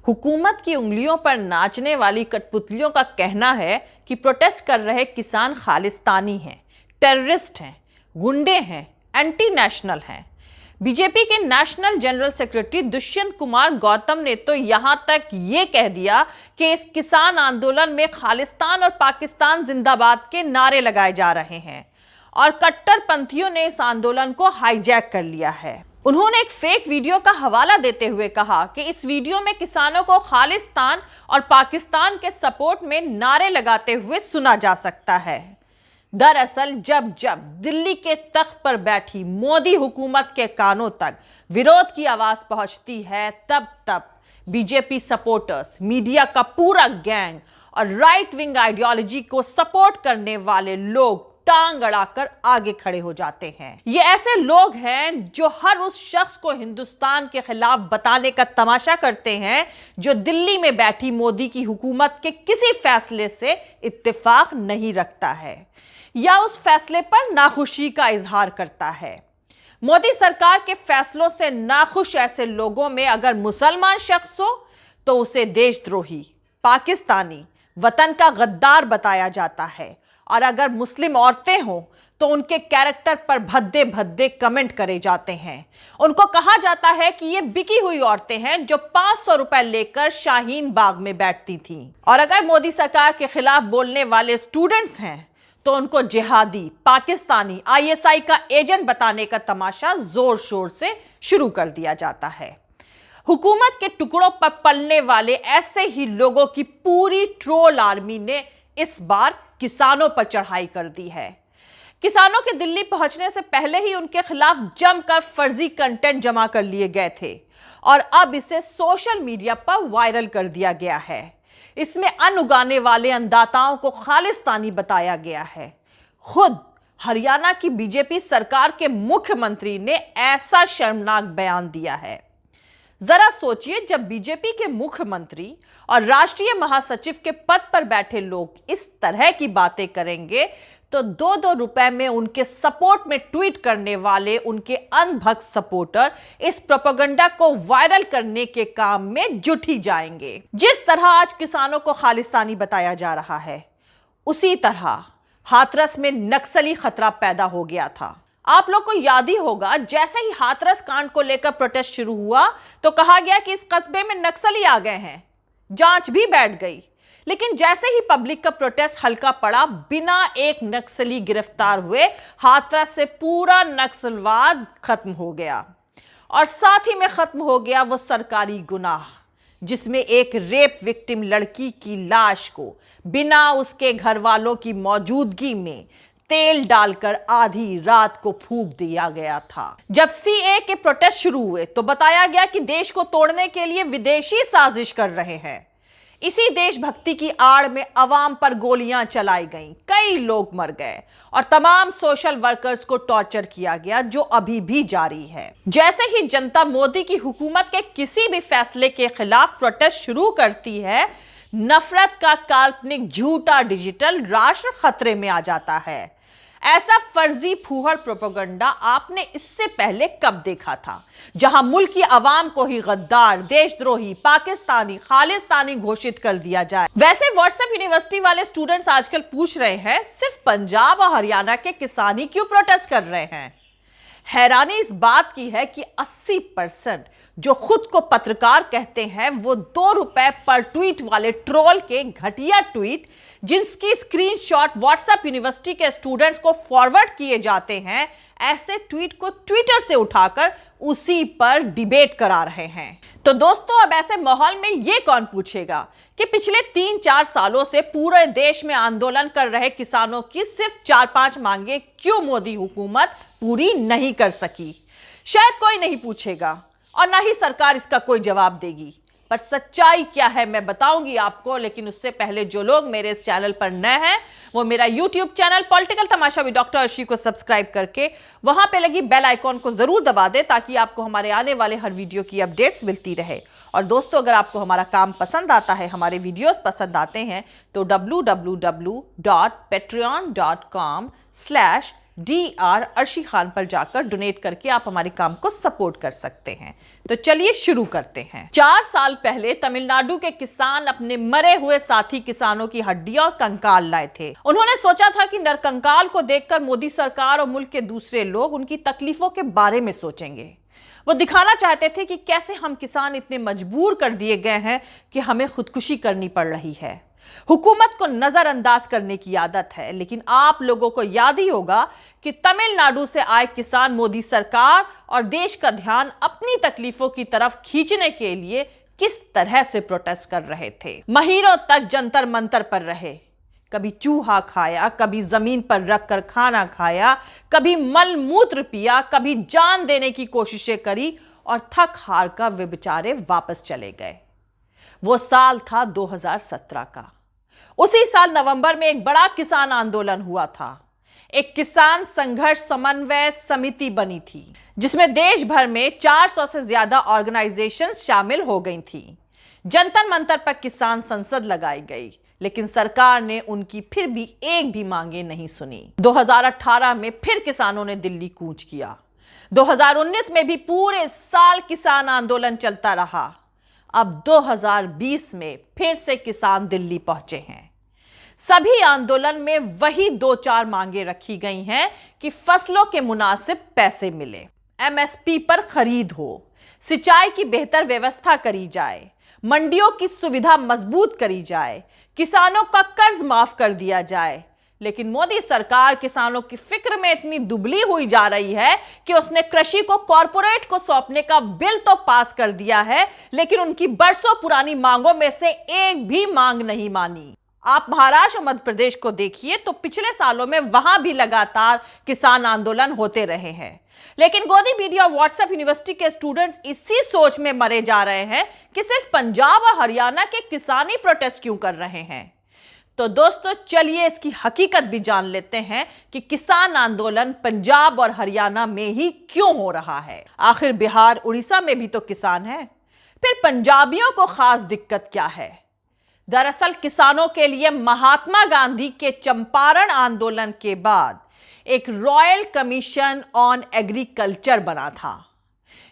हुकूमत की उंगलियों पर नाचने वाली कठपुतलियों का कहना है कि प्रोटेस्ट कर रहे किसान खालिस्तानी हैं, टेररिस्ट हैं, गुंडे हैं, एंटी नेशनल हैं। बीजेपी के national general secretary Dushyant Kumar Gautam ने तो यहां तक ये कह दिया कि इस किसान आंदोलन में खालिस्तान और पाकिस्तान जिंदाबाद के नारे लगाए जा रहे हैं और कट्टरपंथियों ने इस आंदोलन को हाईजैक कर लिया है। उन्होंने एक फेक वीडियो का हवाला देते हुए कहा कि इस वीडियो में किसानों को खालिस्तान और पाकिस्तान के सपोर्ट में नारे लगाते हुए सुना जा सकता है। दरअसल जब जब दिल्ली के तख्त पर बैठी मोदी हुकूमत के कानों तक विरोध की आवाज पहुंचती है, तब तब बीजेपी सपोर्टर्स, मीडिया का पूरा गैंग और राइट विंग आइडियोलॉजी को सपोर्ट करने वाले लोग टांग अड़ाकर आगे खड़े हो जाते हैं। ये ऐसे लोग हैं जो हर उस शख्स को हिंदुस्तान के खिलाफ बताने का तमाशा करते हैं जो दिल्ली में बैठी मोदी की हुकूमत के किसी फैसले से इत्तेफाक नहीं रखता है या उस फैसले पर नाखुशी का इजहार करता है। मोदी सरकार के फैसलों से नाखुश ऐसे लोगों में अगर मुसलमान शख्स हो तो उसे देशद्रोही, पाकिस्तानी, वतन का गद्दार बताया जाता है और अगर मुस्लिम औरतें हों तो उनके कैरेक्टर पर भद्दे भद्दे कमेंट करे जाते हैं। उनको कहा जाता है कि ये बिकी हुई औरतें हैं जो 500 रुपए लेकर शाहीन बाग में बैठती थीं। और अगर मोदी सरकार के खिलाफ बोलने वाले स्टूडेंट्स हैं तो उनको जिहादी, पाकिस्तानी, आईएसआई का एजेंट बताने का तमाशा जोर शोर से शुरू कर दिया जाता है। हुकूमत के टुकड़ों पर पलने वाले ऐसे ही लोगों की पूरी ट्रोल आर्मी ने इस बार किसानों पर चढ़ाई कर दी है। किसानों के दिल्ली पहुंचने से पहले ही उनके खिलाफ जमकर फर्जी कंटेंट जमा कर लिए गए थे और अब इसे सोशल मीडिया पर वायरल कर दिया गया है। इसमें अन्न उगाने वाले अन्नदाताओं को खालिस्तानी बताया गया है। खुद हरियाणा की बीजेपी सरकार के मुख्यमंत्री ने ऐसा शर्मनाक बयान दिया है। जरा सोचिए, जब बीजेपी के मुख्यमंत्री और राष्ट्रीय महासचिव के पद पर बैठे लोग इस तरह की बातें करेंगे तो 2-2 रुपए में उनके सपोर्ट में ट्वीट करने वाले उनके अनभक्त सपोर्टर इस प्रोपेगेंडा को वायरल करने के काम में जुट ही जाएंगे। जिस तरह आज किसानों को खालिस्तानी बताया जा रहा है, उसी तरह हाथरस में नक्सली खतरा पैदा हो गया था। आप लोग को याद ही होगा, जैसे ही हाथरस कांड को लेकर प्रोटेस्ट शुरू हुआ तो कहा गया कि इस कस्बे में नक्सली आ गए हैं। जांच भी बैठ गई, लेकिन जैसे ही पब्लिक का प्रोटेस्ट हल्का पड़ा, बिना एक नक्सली गिरफ्तार हुए हाथरस से पूरा नक्सलवाद खत्म हो गया। और साथ ही में खत्म हो गया वो सरकारी गुनाह जिसमें एक रेप विक्टिम लड़की की लाश को बिना उसके घर वालों की मौजूदगी में तेल डालकर आधी रात को फूंक दिया गया था। जब सीए के प्रोटेस्ट शुरू हुए तो बताया गया कि देश को तोड़ने के लिए विदेशी साजिश कर रहे हैं। इसी देशभक्ति की आड़ में अवाम पर गोलियां चलाई गईं, कई लोग मर गए और तमाम सोशल वर्कर्स को टॉर्चर किया गया, जो अभी भी जारी है। जैसे ही जनता मोदी की हुकूमत के किसी भी फैसले के खिलाफ प्रोटेस्ट शुरू करती है, नफरत का काल्पनिक झूठा डिजिटल राष्ट्र खतरे में आ जाता है। ऐसा फर्जी फूहड़ प्रोपेगेंडा आपने इससे पहले कब देखा था, जहां मुल्क की आवाम को ही गद्दार, देशद्रोही, पाकिस्तानी, खालिस्तानी घोषित कर दिया जाए। वैसे व्हाट्सएप यूनिवर्सिटी वाले स्टूडेंट्स आजकल पूछ रहे हैं, सिर्फ पंजाब और हरियाणा के किसान ही क्यों प्रोटेस्ट कर रहे हैं? हैरानी इस बात की है कि 80% जो खुद को पत्रकार कहते हैं वो 2 रुपए पर ट्वीट वाले ट्रोल के घटिया ट्वीट जिनकी स्क्रीनशॉट व्हाट्सएप यूनिवर्सिटी के स्टूडेंट्स को फॉरवर्ड किए जाते हैं, ऐसे ट्वीट को ट्विटर से उठाकर उसी पर डिबेट करा रहे हैं। तो दोस्तों, अब ऐसे माहौल में ये कौन पूछेगा कि पिछले 3-4 सालों से पूरे देश में आंदोलन कर रहे किसानों की सिर्फ 4-5 मांगे क्यों मोदी हुकूमत पूरी नहीं कर सकी? शायद कोई नहीं पूछेगा और ना ही सरकार इसका कोई जवाब देगी। पर सच्चाई क्या है मैं बताऊंगी आपको, लेकिन उससे पहले जो लोग मेरे इस चैनल पर नए हैं वो मेरा YouTube channel political Tamasha with doctor Arshi को सब्सक्राइब करके वहां पे लगी बेल आइकॉन को जरूर दबा दे ताकि आपको हमारे आने वाले हर वीडियो की अपडेट्स मिलती रहे। और दोस्तों, अगर आपको हमारा काम पसंद आता है, हमारे वीडियोस पसंद आते हैं तो www.patreon.com/ DR अर्शी खान पर जाकर डोनेट करके आप हमारे काम को सपोर्ट कर सकते हैं। तो चलिए शुरू करते हैं। 4 साल पहले तमिलनाडु के किसान अपने मरे हुए साथी किसानों की हड्डियां और कंकाल लाए थे। उन्होंने सोचा था कि नरकंकाल को देखकर मोदी सरकार और मुल्क के दूसरे लोग उनकी तकलीफों के बारे में सोचेंगे। वो दिखाना चाहते थे कि कैसे हम किसान इतने मजबूर कर दिए गए हैं कि हमें खुदकुशी करनी पड़ रही है। हुकूमत को नजरअंदाज करने की आदत है, लेकिन आप लोगों को याद ही होगा कि तमिलनाडु से आए किसान मोदी सरकार और देश का ध्यान अपनी तकलीफों की तरफ खींचने के लिए किस तरह से प्रोटेस्ट कर रहे थे। महीनों तक जंतर मंतर पर रहे, कभी चूहा खाया, कभी जमीन पर रखकर खाना खाया, कभी मल मूत्र पिया, कभी जान देने की कोशिशें करी और थक हार कर वे बेचारे वापस चले गए। वो साल था 2017 का। उसी साल नवंबर में एक बड़ा किसान आंदोलन हुआ था। एक किसान संघर्ष समन्वय समिति बनी थी, जिसमें देश भर में 400 से ज्यादा ऑर्गेनाइजेशंस शामिल हो गई थी। जंतर मंतर पर किसान संसद लगाई गई, लेकिन सरकार ने उनकी फिर भी एक भी मांगे नहीं सुनी। 2018 में फिर किसानों ने दिल्ली कूच किया। 2019 में भी पूरे साल किसान आंदोलन चलता रहा। अब 2020 में फिर से किसान दिल्ली पहुंचे हैं। सभी आंदोलन में वही 2-4 मांगे रखी गई हैं कि फसलों के मुनासिब पैसे मिले, MSP पर खरीद हो, सिंचाई की बेहतर व्यवस्था करी जाए, मंडियों की सुविधा मजबूत करी जाए, किसानों का कर्ज माफ कर दिया जाए। लेकिन मोदी सरकार किसानों की फिक्र में इतनी दुबली हुई जा रही है कि उसने कृषि को कॉरपोरेट को सौंपने का बिल तो पास कर दिया है, लेकिन उनकी बरसों पुरानी मांगों में से एक भी मांग नहीं मानी। आप महाराष्ट्र और मध्य प्रदेश को देखिए तो पिछले सालों में वहां भी लगातार किसान आंदोलन होते रहे हैं, लेकिन गोदी मीडिया और व्हाट्सएप यूनिवर्सिटी के स्टूडेंट्स इसी सोच में मरे जा रहे हैं कि सिर्फ पंजाब और हरियाणा के किसान ही प्रोटेस्ट क्यों कर रहे हैं। तो दोस्तों चलिए इसकी हकीकत भी जान लेते हैं कि किसान आंदोलन पंजाब और हरियाणा में ही क्यों हो रहा है। आखिर बिहार उड़ीसा में भी तो किसान हैं, फिर पंजाबियों को खास दिक्कत क्या है? दरअसल किसानों के लिए महात्मा गांधी के चंपारण आंदोलन के बाद एक रॉयल कमीशन ऑन एग्रीकल्चर बना था।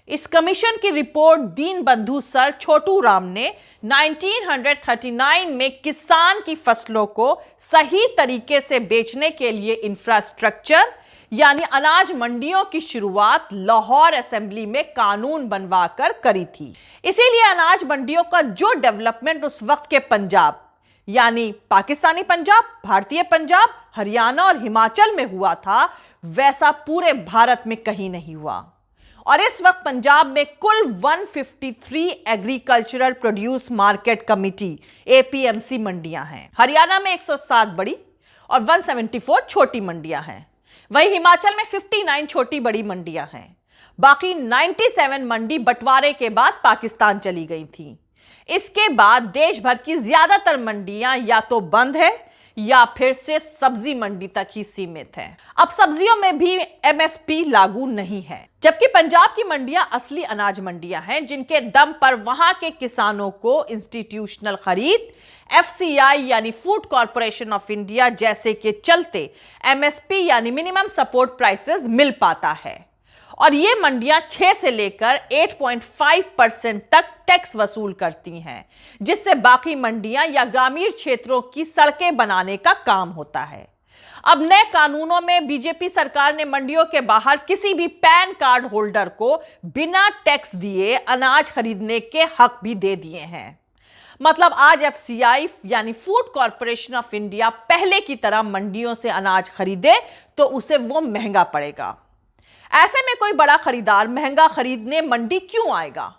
इस कमीशन की रिपोर्ट दीनबंधु सर छोटू राम ने 1939 में किसान की फसलों को सही तरीके से बेचने के लिए इंफ्रास्ट्रक्चर यानी अनाज मंडियों की शुरुआत लाहौर असेंबली में कानून बनवाकर करी थी। इसीलिए अनाज मंडियों का जो डेवलपमेंट उस वक्त के पंजाब यानी पाकिस्तानी पंजाब, भारतीय पंजाब, हरियाणा और हिमाचल में हुआ था, वैसा पूरे भारत में कहीं नहीं हुआ। और इस वक्त पंजाब में कुल 153 agricultural produce market committee APMC मंडियां हैं। हरियाणा में 107 बड़ी और 174 छोटी मंडियां हैं। वहीं हिमाचल में 59 छोटी बड़ी मंडियां हैं। बाकी 97 मंडी बंटवारे के बाद पाकिस्तान चली गई थी। इसके बाद देश भर की ज्यादातर मंडियां या तो बंद है या फिर सिर्फ सब्जी मंडी तक ही सीमित है। अब सब्जियों में भी MSP लागू नहीं है, जबकि पंजाब की मंडियां असली अनाज मंडियां हैं, जिनके दम पर वहां के किसानों को इंस्टीट्यूशनल खरीद FCI यानी फूड कॉरपोरेशन ऑफ इंडिया जैसे के चलते MSP यानी मिनिमम सपोर्ट प्राइसेस मिल पाता है। और ये मंडियां 6 से लेकर 8.5% तक टैक्स वसूल करती हैं, जिससे बाकी मंडियां या ग्रामीण क्षेत्रों की सड़कें बनाने का काम होता है। अब नए कानूनों में बीजेपी सरकार ने मंडियों के बाहर किसी भी पैन कार्ड होल्डर को बिना टैक्स दिए अनाज खरीदने के हक भी दे दिए हैं। मतलब आज FCI यानी फूड कॉरपोरेशन ऑफ इंडिया पहले की तरह मंडियों से अनाज खरीदे तो उसे वो महंगा पड़ेगा। ऐसे में कोई बड़ा खरीदार महंगा खरीदने मंडी क्यों आएगा?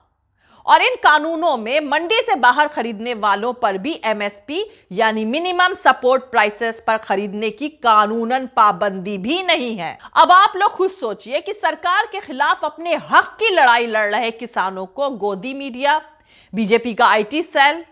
और इन कानूनों में मंडी से बाहर खरीदने वालों पर भी MSP यानी मिनिमम सपोर्ट प्राइसेस पर खरीदने की कानूनन पाबंदी भी नहीं है। अब आप लोग खुद सोचिए कि सरकार के खिलाफ अपने हक की लड़ाई लड़ रहे किसानों को गोदी मीडिया, बीजेपी का IT सेल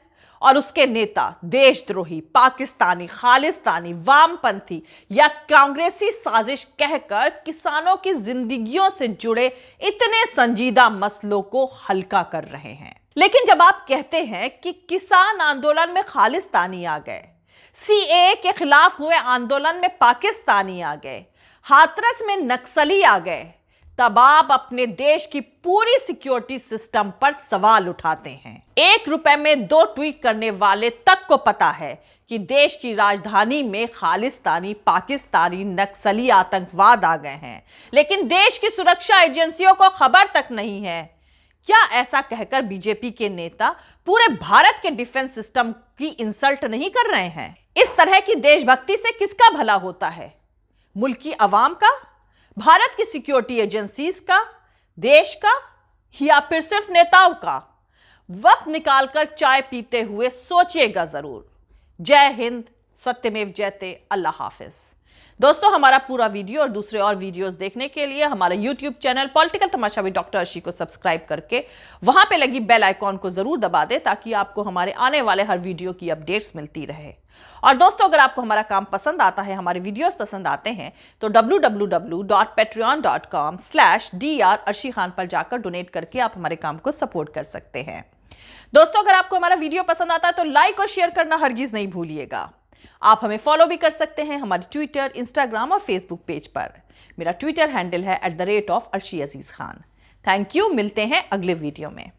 और उसके नेता देशद्रोही, पाकिस्तानी, खालिस्तानी, वामपंथी या कांग्रेसी साजिश कहकर किसानों की जिंदगियों से जुड़े इतने संजीदा मसलों को हल्का कर रहे हैं। लेकिन जब आप कहते हैं कि किसान आंदोलन में खालिस्तानी आ गए, CAA के खिलाफ हुए आंदोलन में पाकिस्तानी आ गए, हाथरस में नक्सली आ गए, तब आप अपने देश की पूरी सिक्योरिटी सिस्टम पर सवाल उठाते हैं। 1 रुपए में 2 ट्वीट करने वाले तक को पता है कि देश की राजधानी में खालिस्तानी पाकिस्तानी नक्सली आतंकवाद आ गए हैं, लेकिन देश की सुरक्षा एजेंसियों को खबर तक नहीं है। क्या ऐसा कहकर बीजेपी के नेता पूरे भारत के डिफेंस सिस्टम की इंसल्ट नहीं कर रहे हैं? इस तरह की देशभक्ति से किसका भला होता है? मुल्क की आवाम का, भारत की सिक्योरिटी एजेंसीज का, देश का, या फिर सिर्फ नेताओं का? वक्त निकालकर चाय पीते हुए सोचिएगा जरूर। जय हिंद, सत्यमेव जयते, अल्लाह हाफिज। दोस्तों, हमारा पूरा वीडियो और दूसरे और वीडियोस देखने के लिए हमारा YouTube channel political Tamasha with doctor Arshi को सब्सक्राइब करके वहां पे लगी बेल आइकॉन को जरूर दबा दें, ताकि आपको हमारे आने वाले हर वीडियो की अपडेट्स मिलती रहे। और दोस्तों, अगर आपको हमारा काम पसंद आता है, हमारे वीडियोस पसंद आते हैं, तो www.patreon.com/dr अर्शी खान पर जाकर डोनेट करके आप हमारे काम को सपोर्ट कर सकते हैं। दोस्तों, अगर आपको हमारा वीडियो पसंद आता है तो लाइक और शेयर करना हरगिज नहीं भूलिएगा। आप हमें फॉलो भी कर सकते हैं हमारे ट्विटर, इंस्टाग्राम और फेसबुक पेज पर। मेरा ट्विटर हैंडल है @ArshieAzizKhan। Thank you. मिलते हैं अगले वीडियो में।